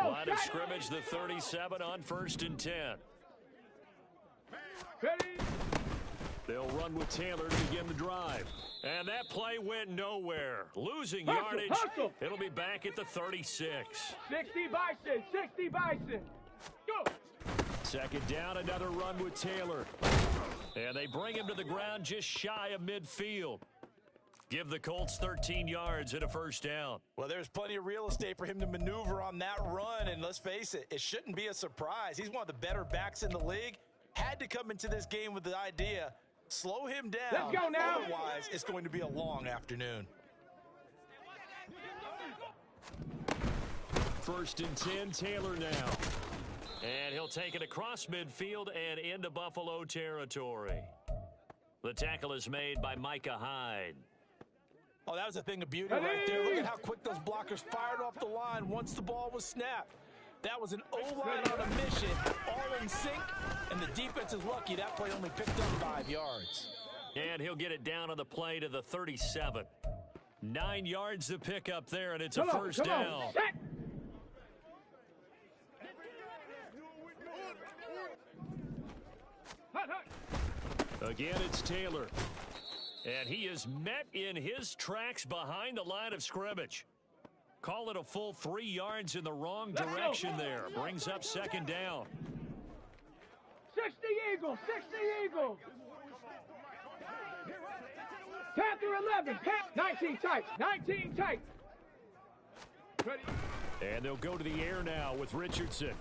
Line of scrimmage, the 37 on 1st and 10. They'll run with Taylor to begin the drive. And that play went nowhere. Losing yardage. It'll be back at the 36. 60 Bison, 60 Bison. Go. Second down, another run with Taylor. And they bring him to the ground just shy of midfield. Give the Colts 13 yards and a first down. Well, there's plenty of real estate for him to maneuver on that run, and let's face it, it shouldn't be a surprise. He's one of the better backs in the league. Had to come into this game with the idea, slow him down. Let's go now. Otherwise, it's going to be a long afternoon. 1st and 10, Taylor now. And he'll take it across midfield and into Buffalo territory. The tackle is made by Micah Hyde. Oh, that was a thing of beauty right there. Look at how quick those blockers fired off the line once the ball was snapped. That was an O-line on a mission, all in sync, and the defense is lucky that play only picked up 5 yards. And he'll get it down on the play to the 37. 9 yards to pick up there, and it's a first down. Again, it's Taylor. And he is met in his tracks behind the line of scrimmage. Call it a full 3 yards in the wrong direction there. Brings up second down. 60 Eagles, 60 Eagles. Panther 11, 19 tight, 19 tight. And they'll go to the air now with Richardson.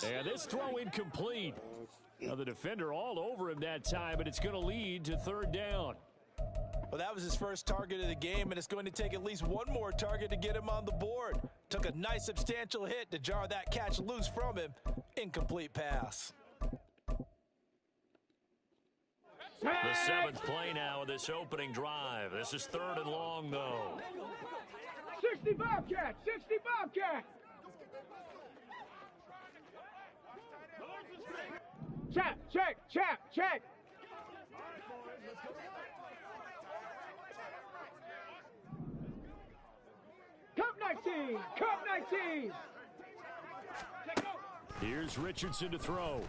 And this throw incomplete. Now the defender all over him that time, but it's going to lead to third down. Well, that was his first target of the game, and it's going to take at least one more target to get him on the board. Took a nice substantial hit to jar that catch loose from him. Incomplete pass. The 7th play now of this opening drive. This is 3rd and long, though. 60 Bobcat, 60 Bobcat. Check. Cup 19. Here's Richardson to throw.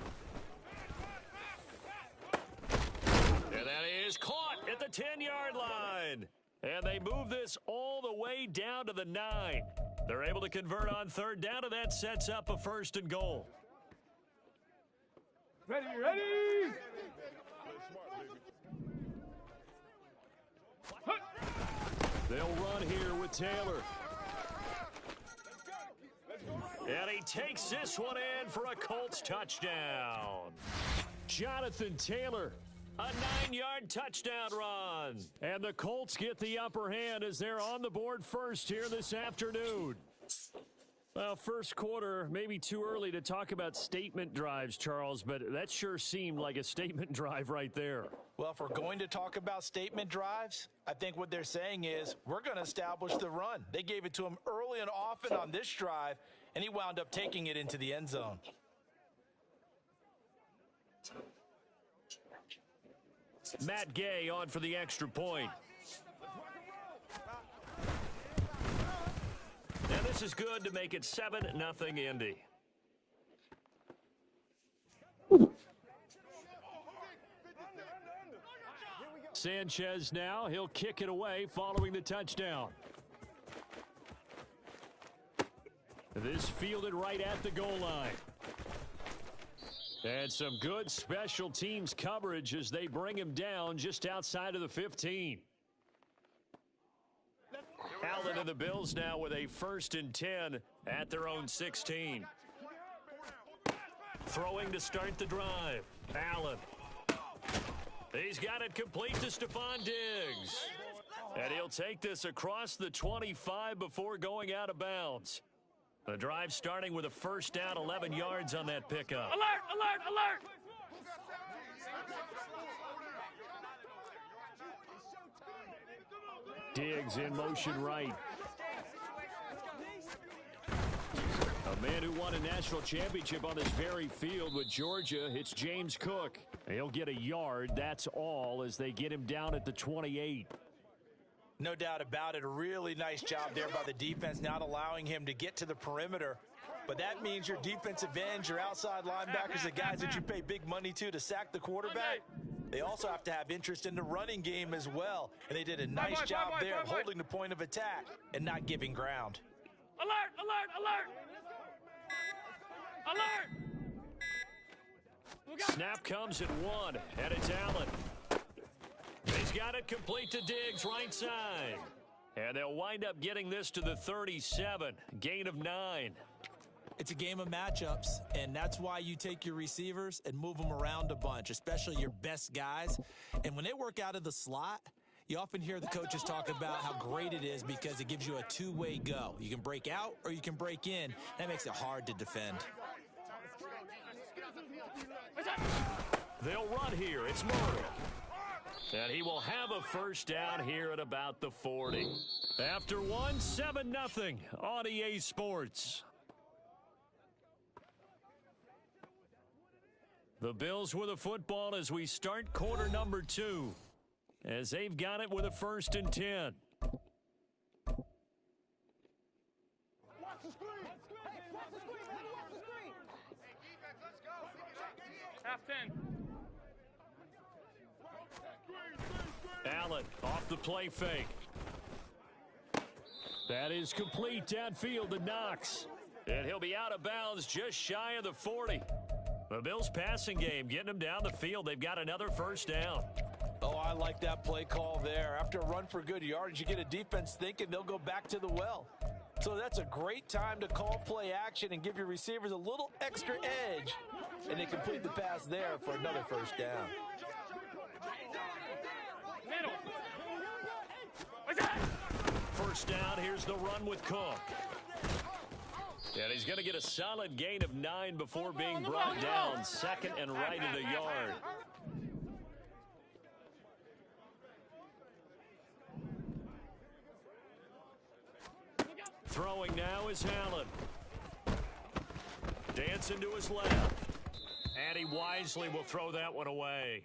And that is caught at the 10-yard line. And they move this all the way down to the 9. They're able to convert on third down, and that sets up a 1st and goal. Ready. They'll run here with Taylor. And he takes this one in for a Colts touchdown. Jonathan Taylor, a 9-yard touchdown run. And the Colts get the upper hand as they're on the board first here this afternoon. Well, first quarter, maybe too early to talk about statement drives, Charles, but that sure seemed like a statement drive right there. Well, if we're going to talk about statement drives, I think what they're saying is we're going to establish the run. They gave it to him early and often on this drive, and he wound up taking it into the end zone. Matt Gay on for the extra point. And this is good to make it 7-0 Indy. Sanchez now, he'll kick it away following the touchdown. This fielded right at the goal line. And some good special teams coverage as they bring him down just outside of the 15. Allen and the Bills now with a 1st and 10 at their own 16. Throwing to start the drive. Allen. He's got it complete to Stephon Diggs. And he'll take this across the 25 before going out of bounds. The drive starting with a first down, 11 yards on that pickup. Alert! Diggs in motion right. A man who won a national championship on this very field with Georgia, it's James Cook. He'll get a yard, that's all, as they get him down at the 28. No doubt about it. A really nice job there by the defense, not allowing him to get to the perimeter. But that means your defensive ends, your outside linebackers, the guys that you pay big money to sack the quarterback, they also have to have interest in the running game as well. And they did a nice job there of holding the point of attack and not giving ground. Alert, alert, alert! Alert! Snap comes at 1, and it's Allen. He's got it complete to Diggs, right side. And they'll wind up getting this to the 37, gain of 9. It's a game of matchups, and that's why you take your receivers and move them around a bunch, especially your best guys. And when they work out of the slot, you often hear the coaches talk about how great it is because it gives you a two-way go. You can break out or you can break in. That makes it hard to defend. They'll run here. It's Murray. And he will have a first down here at about the 40. After 1, 7-0 on EA Sports. The Bills with a football as we start quarter number 2. As they've got it with a 1st and 10. Half 10. Allen off the play fake. That is complete downfield to Knox. And he'll be out of bounds just shy of the 40. The Bills passing game getting them down the field. They've got another first down. Oh, I like that play call there. After a run for good yardage, you get a defense thinking they'll go back to the well. So that's a great time to call play action and give your receivers a little extra edge. And they complete the pass there for another first down. Middle. What's that? First down, here's the run with Cook. And he's going to get a solid gain of 9 before being brought down. 2nd and right at a yard. Throwing now is Allen. Dancing to his left. And he wisely will throw that one away.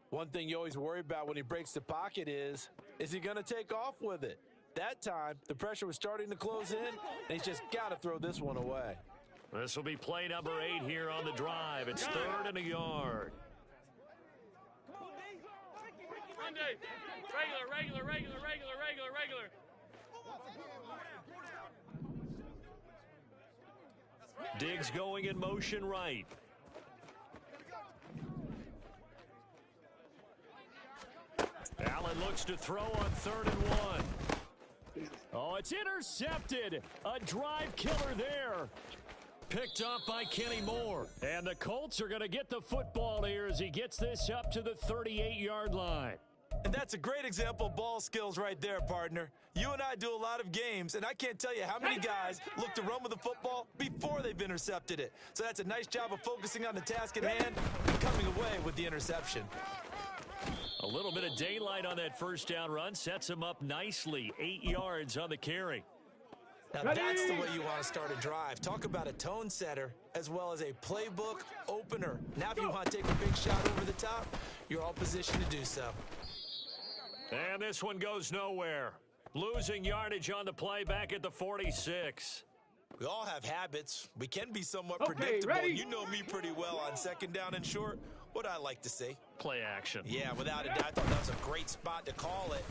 One thing you always worry about when he breaks the pocket is he going to take off with it? That time, the pressure was starting to close in, and he's just got to throw this one away. This will be play number 8 here on the drive. It's 3rd and a yard. Monday. Regular. Diggs going in motion right. Allen looks to throw on 3rd and 1. Oh, it's intercepted. A drive killer there. Picked up by Kenny Moore. And the Colts are going to get the football here as he gets this up to the 38-yard line. And that's a great example of ball skills right there, partner. You and I do a lot of games, and I can't tell you how many guys look to run with the football before they've intercepted it. So that's a nice job of focusing on the task at hand and coming away with the interception. A little bit of daylight on that first down run sets him up nicely. 8 yards on the carry. Now that's the way you want to start a drive. Talk about a tone setter as well as a playbook opener. Now if you want to take a big shot over the top, you're all positioned to do so. And this one goes nowhere. Losing yardage on the play back at the 46. We all have habits. We can be somewhat predictable. Ready? You know me pretty well on 2nd down and short. What I like to see. Play action. Yeah, without a doubt, I thought that was a great spot to call it.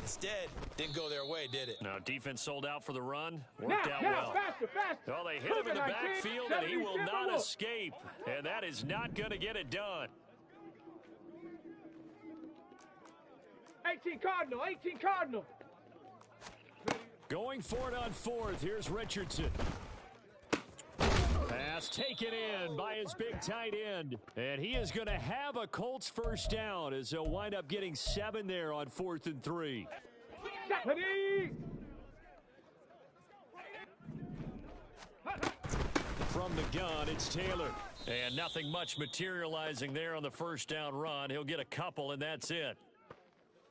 Instead, didn't go their way, did it? Now, defense sold out for the run. Worked out Now, well. faster. Well, they hit him in the backfield, and he will not escape. And that is not going to get it done. 18 Cardinal. Going for it on 4th. Here's Richardson. Pass taken in by his big tight end. And he is going to have a Colts first down as they'll wind up getting 7 there on 4th and 3. From the gun, it's Taylor. And nothing much materializing there on the first down run. He'll get a couple, and that's it.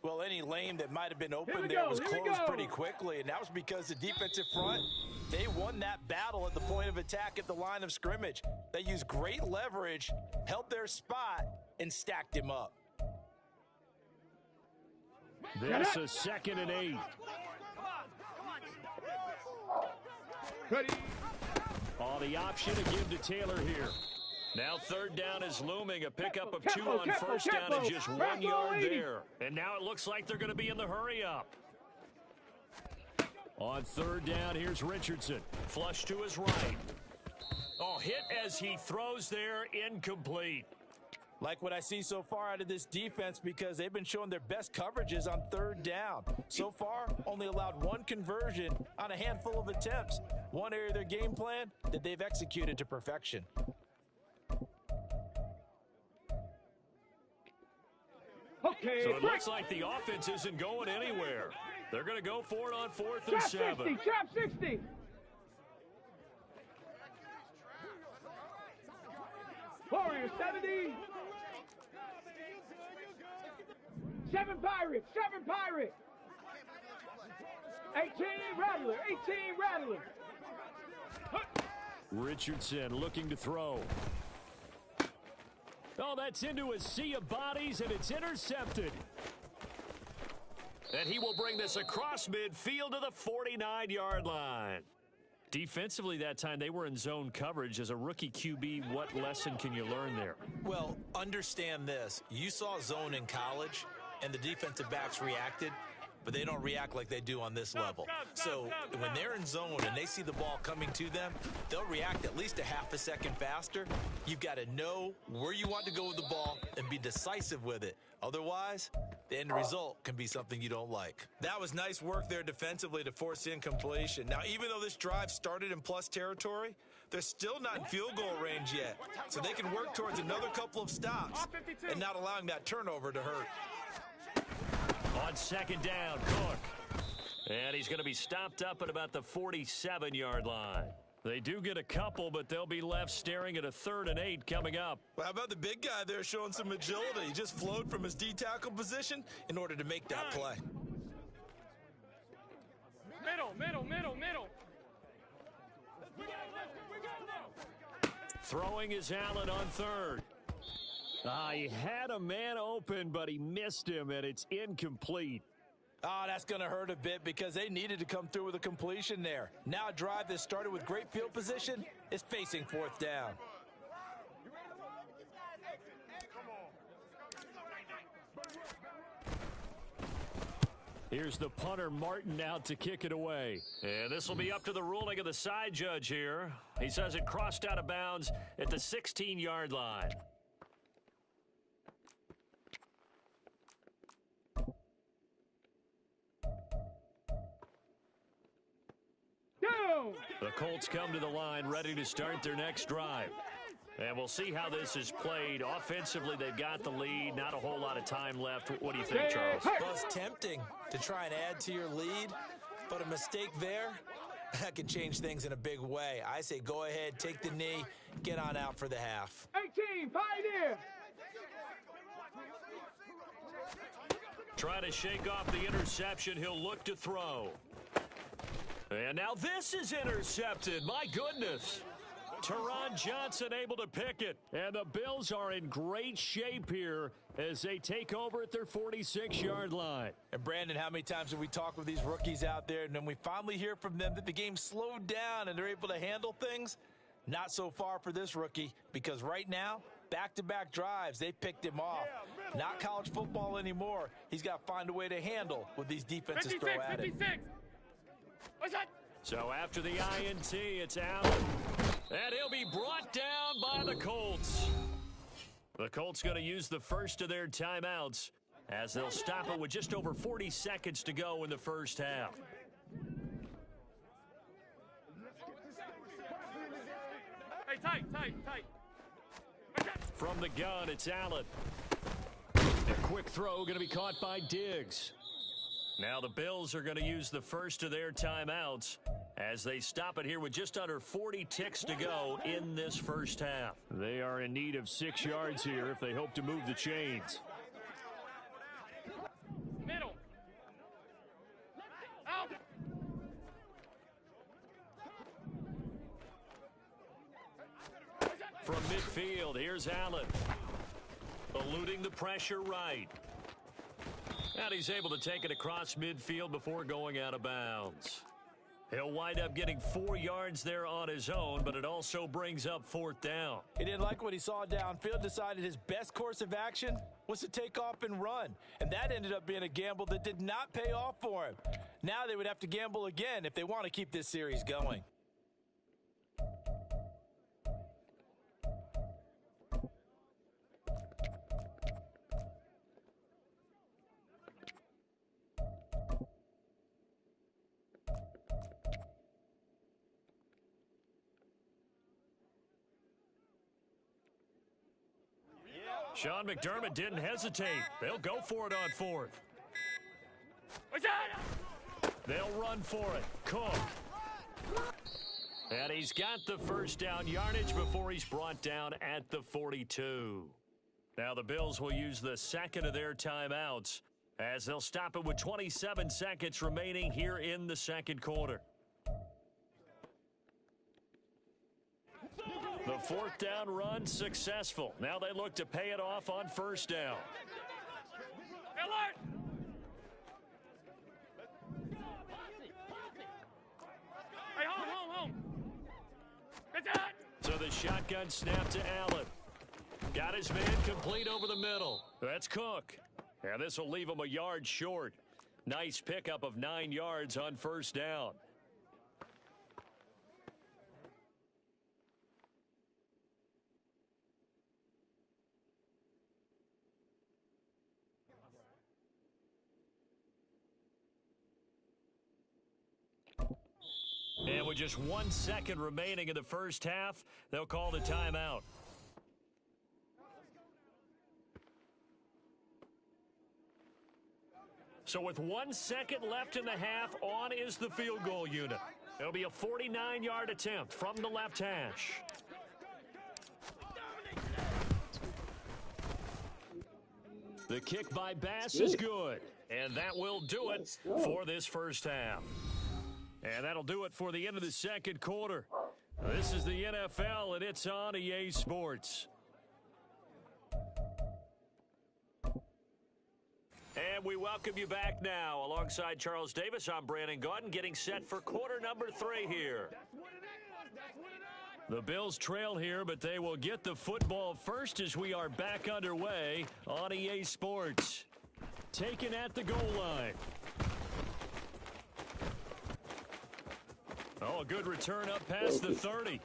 Well, any lane that might have been open there was closed pretty quickly, and that was because the defensive front, they won that battle at the point of attack at the line of scrimmage. They used great leverage, held their spot, and stacked him up. This is 2nd and 8. Ready. Oh, the option to give to Taylor here. Now 3rd down is looming. A pickup of 2 on 1st down and just 1 yard there. And now it looks like they're going to be in the hurry up. On 3rd down, here's Richardson. Flush to his right. Oh, hit as he throws there, incomplete. Like what I see so far out of this defense because they've been showing their best coverages on 3rd down. So far, only allowed 1 conversion on a handful of attempts. One area of their game plan that they've executed to perfection. Okay. So it looks like the offense isn't going anywhere. They're going to go for it on 4th and 7. Trap 60, trap 60. Warriors 70. 7 Pirates, 7 Pirates. 18 Rattler, 18 Rattler. Richardson looking to throw. Oh, that's into a sea of bodies, and it's intercepted. And he will bring this across midfield to the 49-yard line. Defensively that time, they were in zone coverage. As a rookie QB, what lesson can you learn there? Well, understand this. You saw zone in college, and the defensive backs reacted, but they don't react like they do on this level. So when they're in zone and they see the ball coming to them, they'll react at least a half a second faster. You've got to know where you want to go with the ball and be decisive with it. Otherwise, the end result can be something you don't like. That was nice work there defensively to force incompletion. Now, even though this drive started in plus territory, they're still not in field goal range yet. So they can work towards another couple of stops and not allowing that turnover to hurt. On 2nd down, Cook. And he's going to be stopped up at about the 47-yard line. They do get a couple, but they'll be left staring at a 3rd and 8 coming up. Well, how about the big guy there showing some agility? He just flowed from his D-tackle position in order to make that play. Middle. Throwing is Allen on 3rd. He had a man open, but he missed him, and it's incomplete. That's going to hurt a bit because they needed to come through with a completion there. Now a drive that started with great field position is facing 4th down. Here's the punter, Martin, out to kick it away. And this will be up to the ruling of the side judge here. He says it crossed out of bounds at the 16-yard line. The Colts come to the line ready to start their next drive. And we'll see how this is played. Offensively, they've got the lead. Not a whole lot of time left. What do you think, Charles? Well, it's tempting to try and add to your lead, but a mistake there, that can change things in a big way. I say go ahead, take the knee, get on out for the half. 18, Pioneer. Try to shake off the interception. He'll look to throw. And now this is intercepted. My goodness. Teron Johnson able to pick it. And the Bills are in great shape here as they take over at their 46-yard line. And Brandon, how many times have we talked with these rookies out there, and then we finally hear from them that the game slowed down and they're able to handle things? Not so far for this rookie, because right now, back-to-back drives, they picked him off. Not college football anymore. He's got to find a way to handle what these defenses throw at him. So after the INT, it's Allen. And he'll be brought down by the Colts. The Colts going to use the first of their timeouts as they'll stop it with just over 40 seconds to go in the first half. Hey, tight. From the gun, it's Allen. A quick throw going to be caught by Diggs. Now the Bills are going to use the first of their timeouts as they stop it here with just under 40 ticks to go in this first half. They are in need of 6 yards here if they hope to move the chains. Middle. Out. From midfield, here's Allen. Eluding the pressure right. And he's able to take it across midfield before going out of bounds. He'll wind up getting 4 yards there on his own, but it also brings up 4th down. He didn't like what he saw downfield, decided his best course of action was to take off and run. And that ended up being a gamble that did not pay off for him. Now they would have to gamble again if they want to keep this series going. Sean McDermott didn't hesitate. They'll go for it on 4th. They'll run for it. Cook. And he's got the first down yardage before he's brought down at the 42. Now the Bills will use the second of their timeouts as they'll stop it with 27 seconds remaining here in the second quarter. The 4th down run successful. Now they look to pay it off on 1st down. Hey, home. So the shotgun snap to Allen. Got his man complete over the middle. That's Cook. And this will leave him a yard short. Nice pickup of 9 yards on 1st down. And with just 1 second remaining in the first half, they'll call the timeout. So with 1 second left in the half, on is the field goal unit. It'll be a 49-yard attempt from the left hash. The kick by Bass is good, and that will do it for this first half. And that'll do it for the end of the second quarter. This is the NFL, and it's on EA Sports. And we welcome you back now. Alongside Charles Davis, I'm Brandon Gaudin, getting set for quarter number 3 here. The Bills trail here, but they will get the football first as we are back underway on EA Sports. Taken at the goal line. Oh, a good return up past the 30.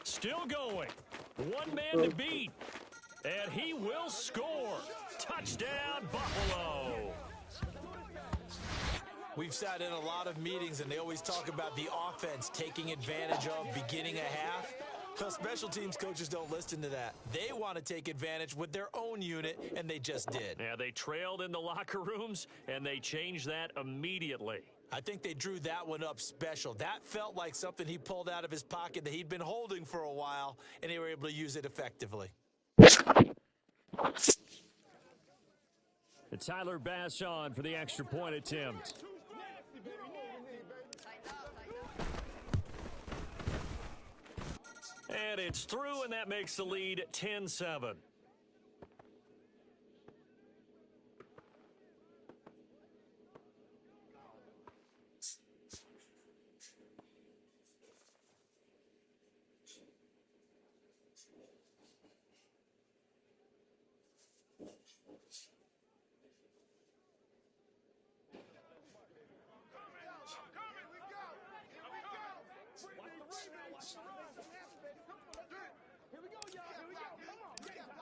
Still going. One man to beat. And he will score. Touchdown, Buffalo. We've sat in a lot of meetings, and they always talk about the offense taking advantage of beginning a half. Well, special teams coaches don't listen to that. They want to take advantage with their own unit, and they just did. Yeah, they trailed in the locker rooms, and they changed that immediately. I think they drew that one up special. That felt like something he pulled out of his pocket that he'd been holding for a while, and they were able to use it effectively. And Tyler Bass on for the extra point attempt. And it's through, and that makes the lead 10-7.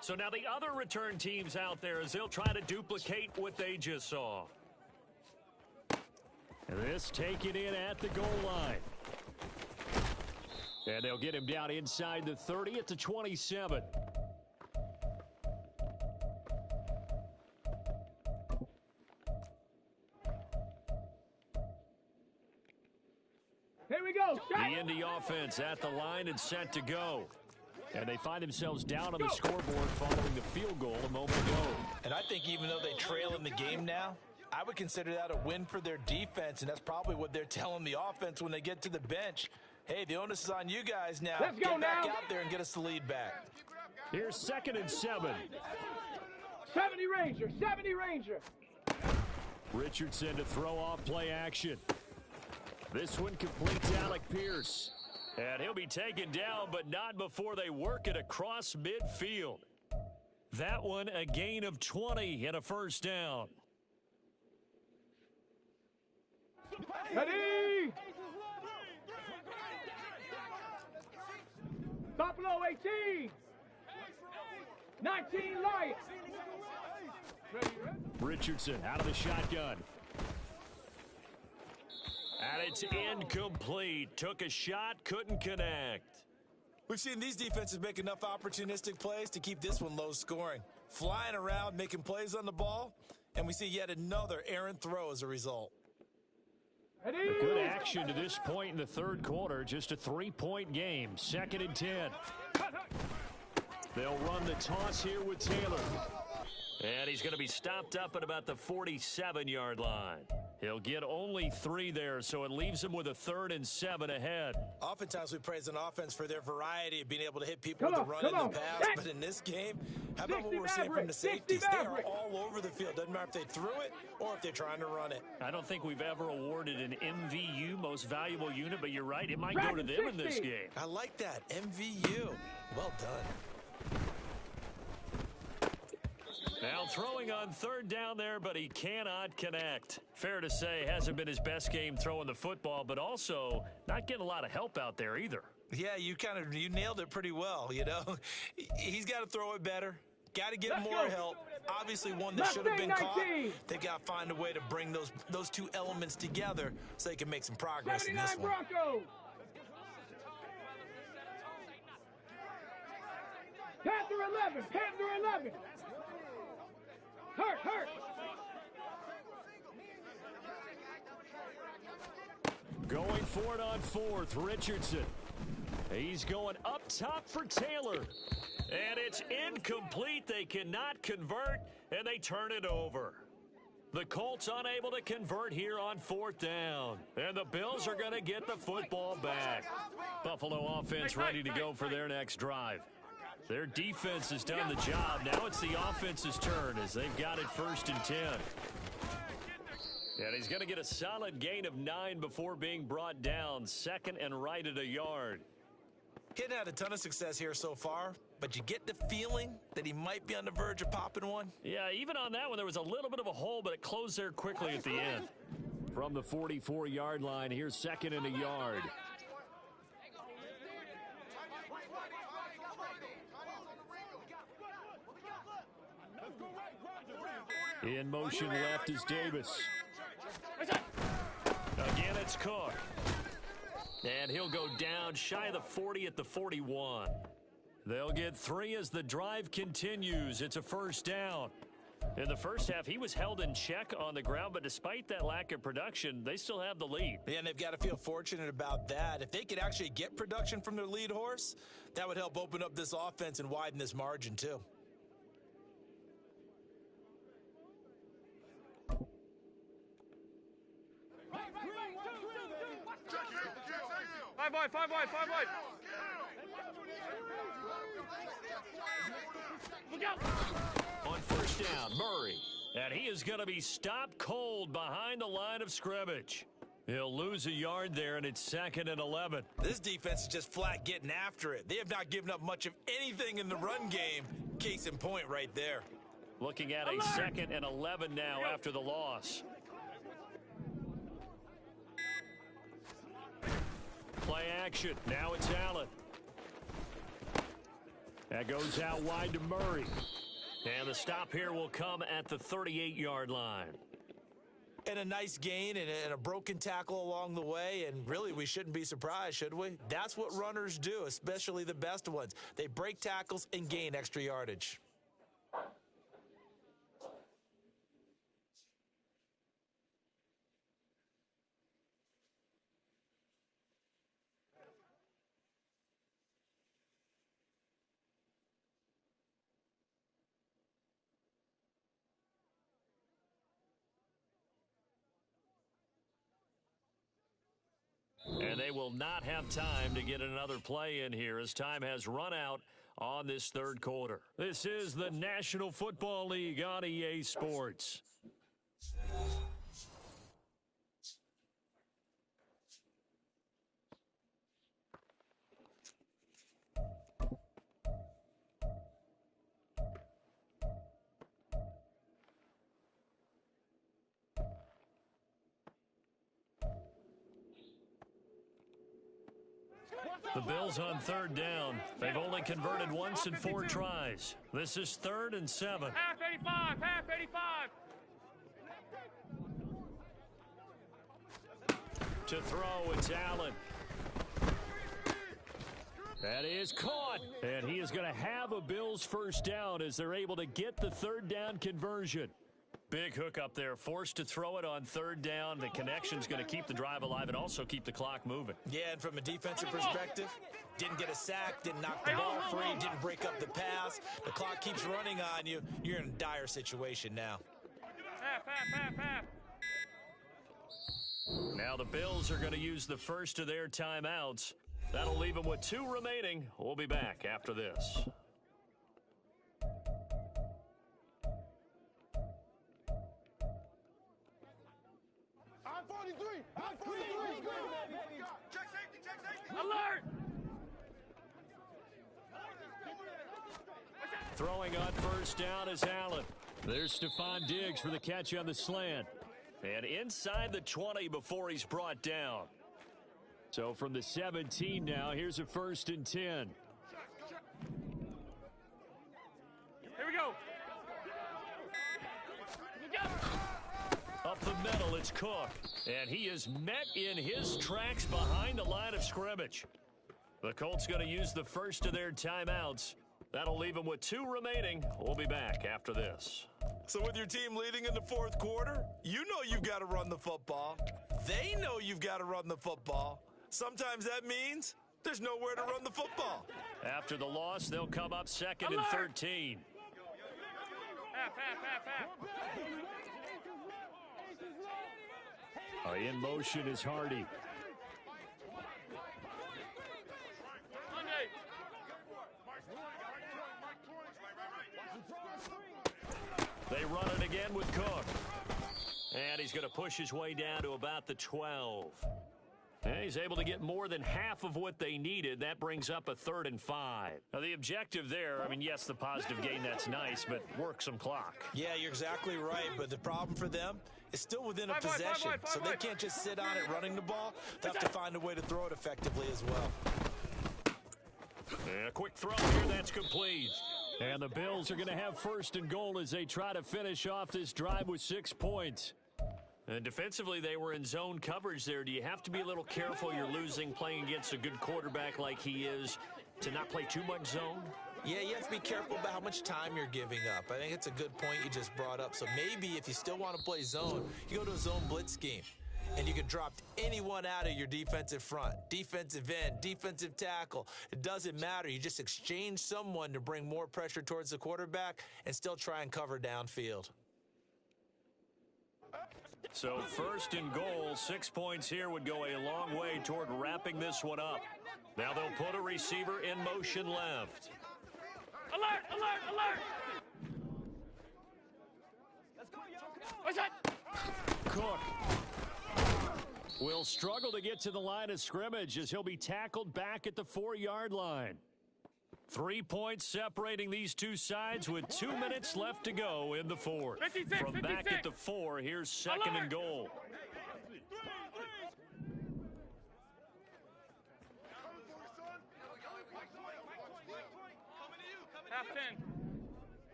So now the other return teams out there as they'll try to duplicate what they just saw. And this taken in at the goal line. And they'll get him down inside the 30 at the 27. Here we go. The Indy offense at the line and set to go. And they find themselves down on the scoreboard following the field goal a moment ago. And I think even though they trail in the game now, I would consider that a win for their defense, and that's probably what they're telling the offense when they get to the bench. Hey, the onus is on you guys now. Let's go get back now. out there and get us the lead back. Here's 2nd and 7. 70 Ranger, 70 Ranger. Richardson to throw off play action. This one complete to Alec Pierce. And he'll be taken down, but not before they work it across midfield. That one a gain of 20 and a first down. Ready? Buffalo 18. 19 Lions. Richardson out of the shotgun. And it's incomplete. Took a shot, couldn't connect. We've seen these defenses make enough opportunistic plays to keep this one low scoring. Flying around, making plays on the ball, and we see yet another errant throw as a result. Good action to this point in the third quarter. Just a 3-point game. 2nd and 10. They'll run the toss here with Taylor. And he's going to be stopped up at about the 47-yard line. He'll get only 3 there, so it leaves him with a 3rd and 7 ahead. Oftentimes we praise an offense for their variety of being able to hit people with the run and the pass. But in this game, how about what we're seeing from the safeties? They are all over the field. Doesn't matter if they threw it or if they're trying to run it. I don't think we've ever awarded an MVU, most valuable unit, but you're right. It might go to them in this game. I like that. MVU. Well done. Now throwing on 3rd down there, but he cannot connect. Fair to say, hasn't been his best game throwing the football, but also not getting a lot of help out there either. Yeah, you nailed it pretty well, you know. He's got to throw it better. Got to get more help. Obviously one that should have been caught. They've got to find a way to bring those two elements together so they can make some progress in this one. Broncos. Panther 11, Panther 11. Hurt. Going for it on 4th, Richardson. He's going up top for Taylor. And it's incomplete. They cannot convert, and they turn it over. The Colts unable to convert here on 4th down. And the Bills are going to get the football back. Buffalo offense ready to go for their next drive. Their defense has done the job. Now it's the offense's turn as they've got it 1st and 10. And he's going to get a solid gain of 9 before being brought down. 2nd and right at a yard. He hadn't had a ton of success here so far, but you get the feeling that he might be on the verge of popping one. Yeah, even on that one, there was a little bit of a hole, but it closed there quickly at the end. From the 44-yard line, here's 2nd and a yard. In motion left is Davis. Again, it's Cook. And he'll go down shy of the 40 at the 41. They'll get 3 as the drive continues. It's a 1st down. In the first half, he was held in check on the ground, but despite that lack of production, they still have the lead. Yeah, and they've got to feel fortunate about that. If they could actually get production from their lead horse, that would help open up this offense and widen this margin too. Five wide. On 1st down, Murray. And he is going to be stopped cold behind the line of scrimmage. He'll lose a yard there, and it's 2nd and 11. This defense is just flat getting after it. They have not given up much of anything in the run game. Case in point right there. Looking at a 2nd and 11 now after the loss. Play action. Now it's Allen. That goes out wide to Murray. And the stop here will come at the 38-yard line. And a nice gain and a broken tackle along the way. And really, we shouldn't be surprised, should we? That's what runners do, especially the best ones. They break tackles and gain extra yardage. And they will not have time to get another play in here as time has run out on this third quarter. This is the National Football League on EA Sports. The Bills on third down. They've only converted once in 4 tries. This is 3rd and 7. Half 85, half 85. To throw, it's Allen. That is caught. And he is going to have a Bills first down as they're able to get the third down conversion. Big hook up there, forced to throw it on third down. The connection's going to keep the drive alive and also keep the clock moving. Yeah, and from a defensive perspective, didn't get a sack, didn't knock the ball free, didn't break up the pass. The clock keeps running on you. You're in a dire situation now. Half. Now the Bills are going to use the first of their timeouts. That'll leave them with 2 remaining. We'll be back after this. Alert! Throwing on first down is Allen. There's Stephon Diggs for the catch on the slant. And inside the 20 before he's brought down. So from the 17 now, here's a 1st and 10. Here we go. Up the middle, it's Cook. And he is met in his tracks behind the line of scrimmage. The Colts going to use the first of their timeouts. That'll leave them with 2 remaining. We'll be back after this. So with your team leading in the 4th quarter, you know you've got to run the football. They know you've got to run the football. Sometimes that means there's nowhere to run the football. After the loss, they'll come up 2nd and 13. Half. In motion is Hardy. They run it again with Cook. And he's going to push his way down to about the 12. And he's able to get more than half of what they needed. That brings up a 3rd and 5. Now, the objective there, I mean, yes, the positive gain, that's nice, but work some clock. Yeah, you're exactly right, but the problem for them is still within a possession, so they can't just sit on it running the ball. They have to find a way to throw it effectively as well. And a quick throw here, that's complete. And the Bills are going to have 1st and goal as they try to finish off this drive with 6 points. And defensively, they were in zone coverage there. Do you have to be a little careful? You're losing, playing against a good quarterback like he is, to not play too much zone? Yeah, you have to be careful about how much time you're giving up. I think it's a good point you just brought up. So maybe if you still want to play zone, you go to a zone blitz scheme. And you can drop anyone out of your defensive front, defensive end, defensive tackle. It doesn't matter. You just exchange someone to bring more pressure towards the quarterback and still try and cover downfield. So 1st and goal, 6 points here would go a long way toward wrapping this one up. Now they'll put a receiver in motion left. Alert! What's that? Cook will struggle to get to the line of scrimmage as he'll be tackled back at the 4-yard line. 3 points separating these two sides with 2 minutes left to go in the 4th. 56, From back 56. at the 4, here's 2nd and goal. Half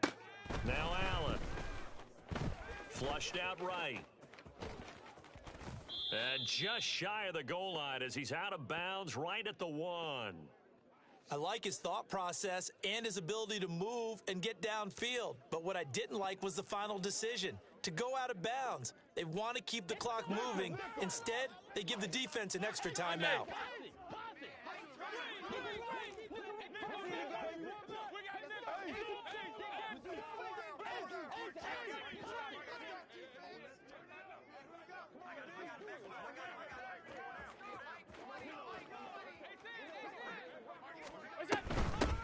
10. Now Allen. Flushed out right. And just shy of the goal line as he's out of bounds right at the 1. I like his thought process and his ability to move and get downfield. But what I didn't like was the final decision, to go out of bounds. They want to keep the clock moving. Instead, they give the defense an extra timeout.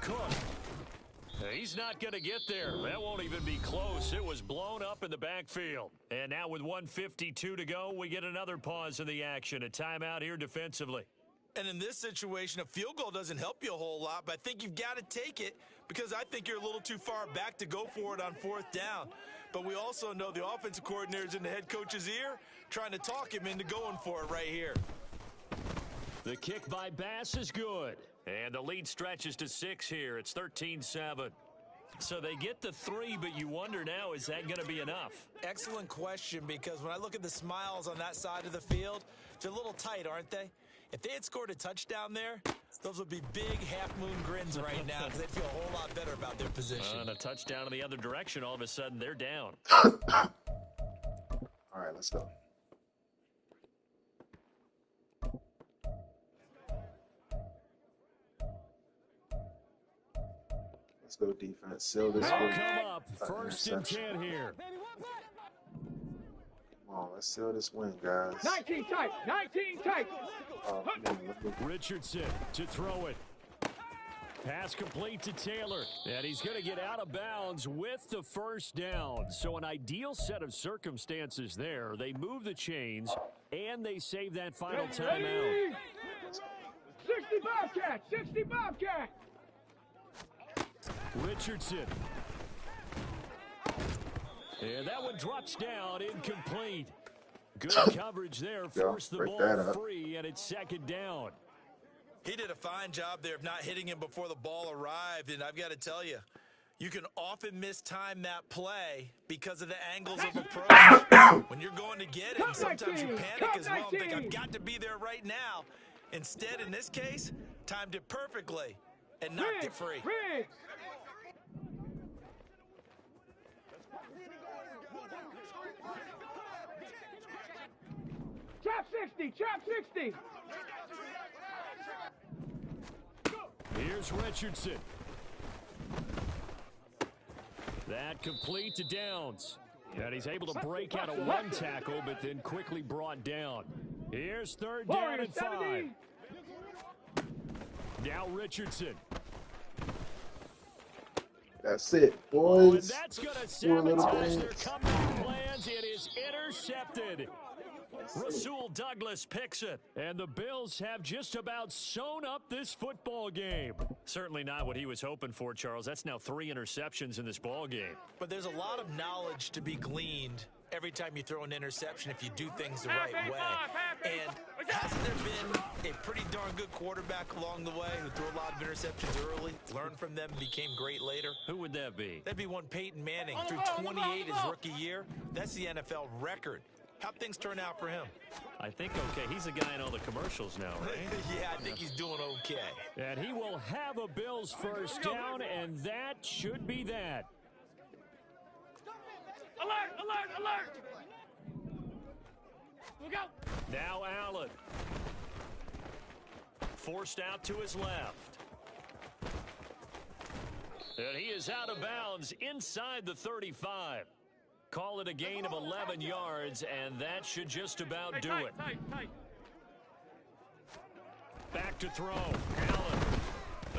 Cook. He's not going to get there. That won't even be close. It was blown up in the backfield. And now with 1:52 to go, we get another pause in the action. A timeout here defensively. And in this situation, a field goal doesn't help you a whole lot, but I think you've got to take it because I think you're a little too far back to go for it on 4th down. But we also know the offensive coordinator is in the head coach's ear, trying to talk him into going for it right here. The kick by Bass is good. And the lead stretches to 6 here. It's 13-7. So they get the 3, but you wonder now, is that going to be enough? Excellent question, because when I look at the smiles on that side of the field, they're a little tight, aren't they? If they had scored a touchdown there, those would be big half-moon grins right now because they'd feel a whole lot better about their position. And a touchdown in the other direction, all of a sudden they're down. All right, let's go. Let's go defense. Seal this They'll win. come up 1st and 10 here. Come on, let's seal this win, guys. 19 tight. 19 tight. Richardson to throw it. Pass complete to Taylor. And he's going to get out of bounds with the 1st down. So an ideal set of circumstances there. They move the chains, and they save that final timeout. 60 Bobcat. 60 Bobcat. Richardson. And that one drops down, incomplete. Good coverage there. Forced the ball free, and it's 2nd down. He did a fine job there of not hitting him before the ball arrived, and I've got to tell you, you can often mistime that play because of the angles of approach. When you're going to get him, sometimes you panic as well and think, I've got to be there right now. Instead, in this case, timed it perfectly and knocked it free. Chop 60. Chop 60. Here's Richardson. That complete to Downs. And he's able to break out of one tackle, but then quickly brought down. Here's 3rd down and 5. Now Richardson. That's it, boys. And that's going to sabotage their comeback plans. It is intercepted. Rasul Douglas picks it. And the Bills have just about sewn up this football game. Certainly not what he was hoping for, Charles. That's now 3 interceptions in this ball game. But there's a lot of knowledge to be gleaned every time you throw an interception if you do things the right way. And hasn't there been a pretty darn good quarterback along the way who threw a lot of interceptions early, learned from them, and became great later? Who would that be? That'd be one Peyton Manning. Threw 28 his rookie year. That's the NFL record. How'd things turn out for him? I think okay. He's the guy in all the commercials now, right? Yeah, I think he's doing okay. And he will have a Bills 1st down, and that should be that. Alert! Alert! Alert! Look out! Now Allen. Forced out to his left. And he is out of bounds inside the 35. Call it a gain of 11 yards, and that should just about do it. Back to throw. Allen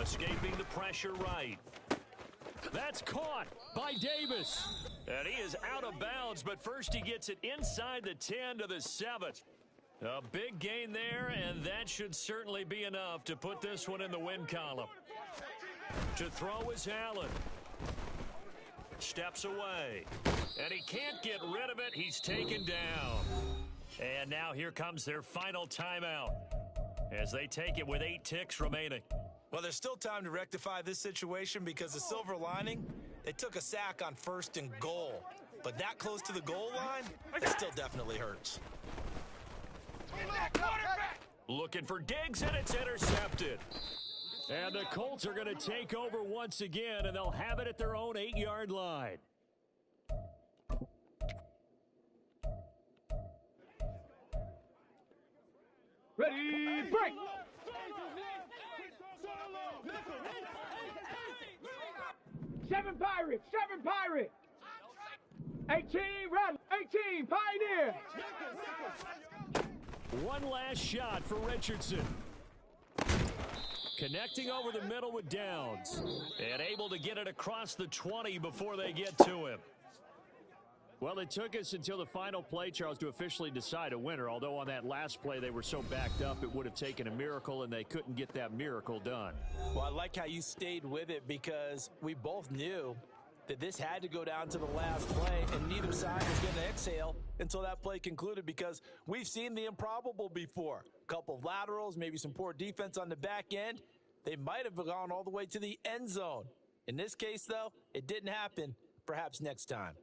escaping the pressure right. That's caught by Davis. And he is out of bounds, but first he gets it inside the 10 to the 7. A big gain there, and that should certainly be enough to put this one in the win column. To throw is Allen. Steps away. And he can't get rid of it. He's taken down. And now here comes their final timeout as they take it with 8 ticks remaining. Well, there's still time to rectify this situation because the silver lining, they took a sack on 1st and goal. But that close to the goal line, it still definitely hurts. Looking for Diggs, and it's intercepted. And the Colts are going to take over once again, and they'll have it at their own 8-yard line. Ready, break! Seven Pirates! 18, run! 18, Pioneer! One last shot for Richardson. Connecting over the middle with Downs. And able to get it across the 20 before they get to him. Well, it took us until the final play, Charles, to officially decide a winner. Although on that last play they were so backed up, it would have taken a miracle, and they couldn't get that miracle done. Well, I like how you stayed with it because we both knew that this had to go down to the last play, and neither side was going to exhale until that play concluded because we've seen the improbable before. A couple of laterals, maybe some poor defense on the back end. They might have gone all the way to the end zone. In this case, though, it didn't happen. Perhaps next time.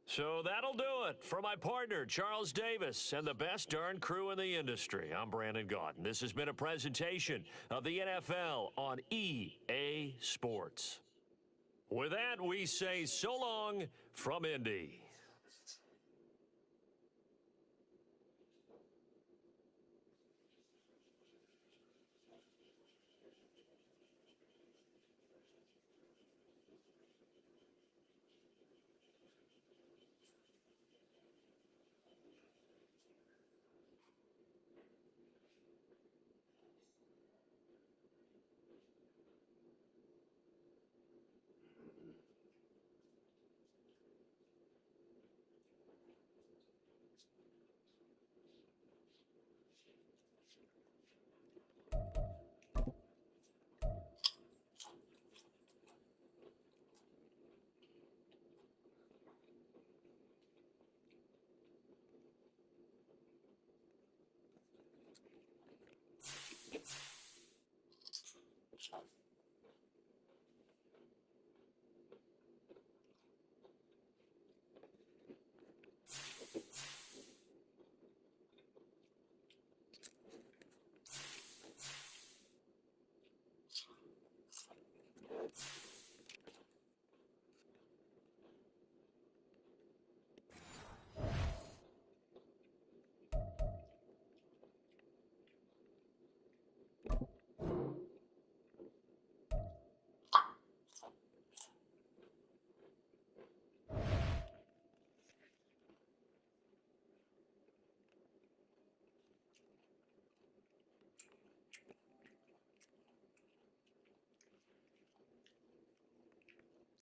So that'll do it for my partner, Charles Davis, and the best darn crew in the industry. I'm Brandon Gaudin. This has been a presentation of the NFL on EA Sports. With that, we say so long from Indy.